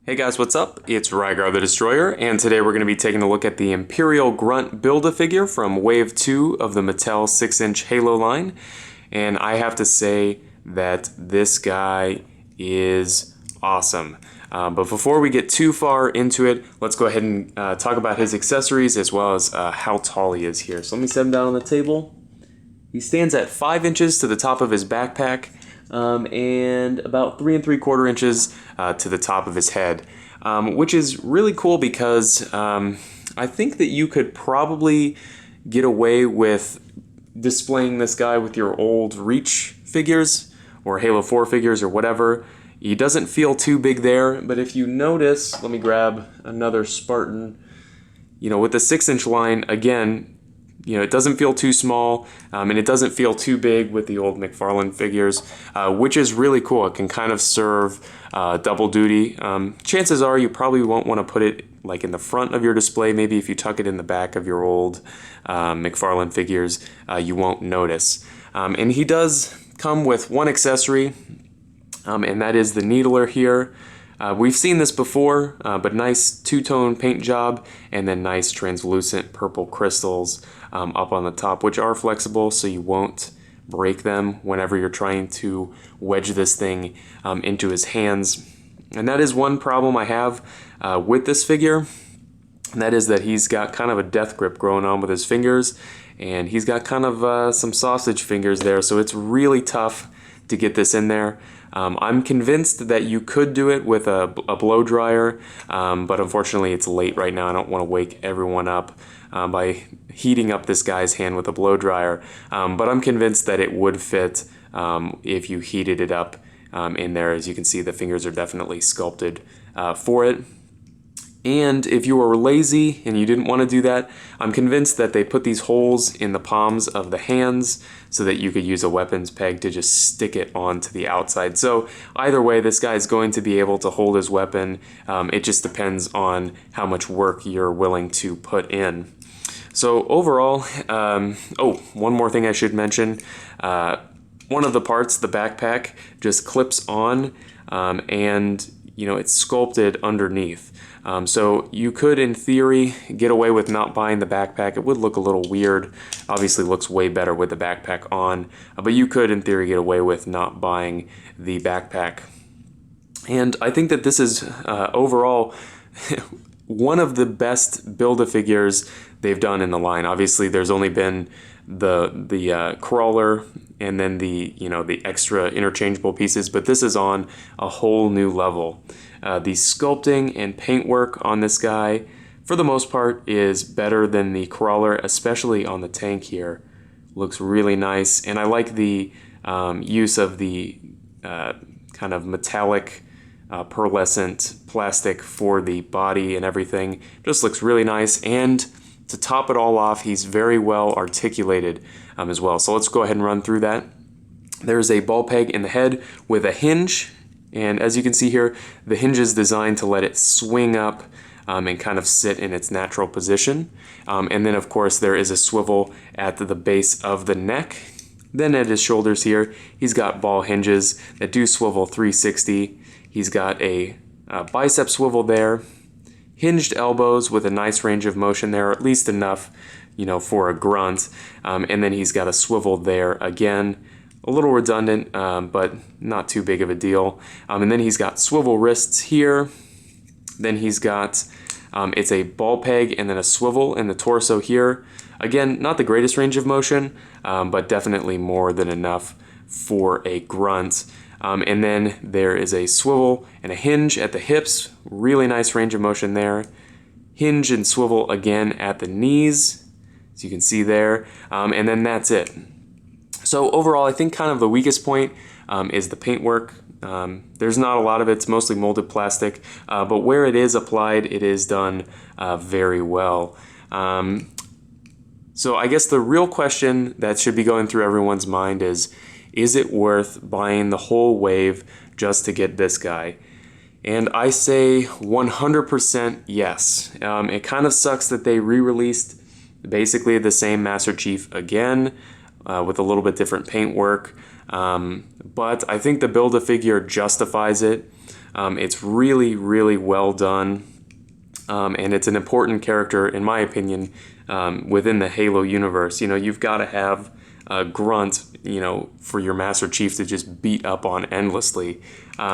Hey guys, what's up? It's Rygar the Destroyer, and today we're going to be taking a look at the Imperial Grunt Build-A-Figure from Wave 2 of the Mattel 6-inch Halo line. And I have to say that this guy is awesome. But before we get too far into it, let's go ahead and talk about his accessories as well as how tall he is here. So let me set him down on the table. He stands at 5 inches to the top of his backpack. And about 3 3/4 inches to the top of his head, which is really cool because I think that you could probably get away with displaying this guy with your old Reach figures or Halo 4 figures or whatever. He doesn't feel too big there, but if you notice, let me grab another Spartan. You know, with the 6-inch line, again, you know, it doesn't feel too small, and it doesn't feel too big with the old McFarlane figures, which is really cool. It can kind of serve double duty. Chances are you probably won't want to put it like in the front of your display. Maybe if you tuck it in the back of your old McFarlane figures, you won't notice. And he does come with one accessory, and that is the needler here. We've seen this before, but nice two-tone paint job and then nice translucent purple crystals up on the top, which are flexible so you won't break them whenever you're trying to wedge this thing into his hands. And that is one problem I have with this figure, and that is that he's got kind of a death grip growing on with his fingers, and he's got kind of some sausage fingers there, so it's really tough to get this in there. I'm convinced that you could do it with a blow dryer, but unfortunately it's late right now. I don't want to wake everyone up by heating up this guy's hand with a blow dryer, but I'm convinced that it would fit if you heated it up in there. As you can see, the fingers are definitely sculpted for it. And if you were lazy and you didn't want to do that, I'm convinced that they put these holes in the palms of the hands so that you could use a weapons peg to just stick it onto the outside. So either way, this guy is going to be able to hold his weapon. It just depends on how much work you're willing to put in. So overall, one more thing I should mention. One of the parts, the backpack, just clips on and you know, it's sculpted underneath. So you could, in theory, get away with not buying the backpack. It would look a little weird. Obviously looks way better with the backpack on, but you could, in theory, get away with not buying the backpack. And I think that this is, overall, one of the best Build-A-Figures they've done in the line. Obviously, there's only been the crawler and then the extra interchangeable pieces, but this is on a whole new level. The sculpting and paintwork on this guy, for the most part, is better than the crawler, especially on the tank here. Looks really nice, and I like the use of the kind of metallic pearlescent plastic for the body and everything. Just looks really nice, and to top it all off, he's very well articulated as well. So let's go ahead and run through that. There's a ball peg in the head with a hinge, and as you can see here, the hinge is designed to let it swing up and kind of sit in its natural position. And then of course there is a swivel at the base of the neck. Then at his shoulders here, he's got ball hinges that do swivel 360. He's got a bicep swivel there, hinged elbows with a nice range of motion there, or at least enough, you know, for a grunt. And then he's got a swivel there again, a little redundant, but not too big of a deal. And then he's got swivel wrists here. Then he's got, it's a ball peg and then a swivel in the torso here. Again, not the greatest range of motion, but definitely more than enough for a grunt. And then there is a swivel and a hinge at the hips, really nice range of motion there. Hinge and swivel again at the knees, as you can see there, and then that's it. So overall, I think kind of the weakest point is the paintwork. There's not a lot of it, it's mostly molded plastic, but where it is applied, it is done very well. So I guess the real question that should be going through everyone's mind is it worth buying the whole wave just to get this guy? And I say 100% yes. It kind of sucks that they re-released basically the same Master Chief again with a little bit different paintwork. But I think the Build-A-Figure justifies it. It's really, really well done. And it's an important character, in my opinion, within the Halo universe. You know, you've got to have a Grunt, you know, for your Master Chief to just beat up on endlessly.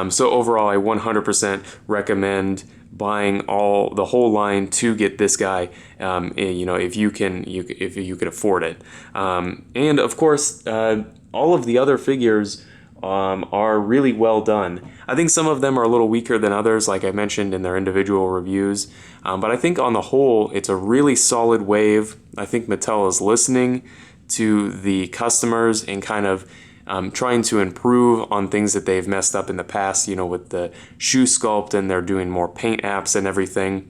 So overall, I 100% recommend buying the whole line to get this guy. You know, if you can afford it. And of course, all of the other figures are really well done. I think some of them are a little weaker than others, like I mentioned in their individual reviews. But I think on the whole, it's a really solid wave. I think Mattel is listening to the customers and kind of trying to improve on things that they've messed up in the past, you know, with the shoe sculpt, and they're doing more paint apps and everything.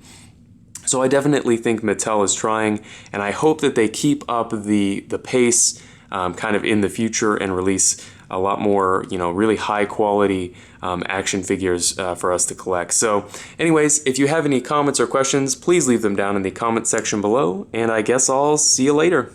So I definitely think Mattel is trying, and I hope that they keep up the pace kind of in the future and release a lot more, you know, really high quality action figures for us to collect. So anyways, if you have any comments or questions, please leave them down in the comment section below, and I guess I'll see you later.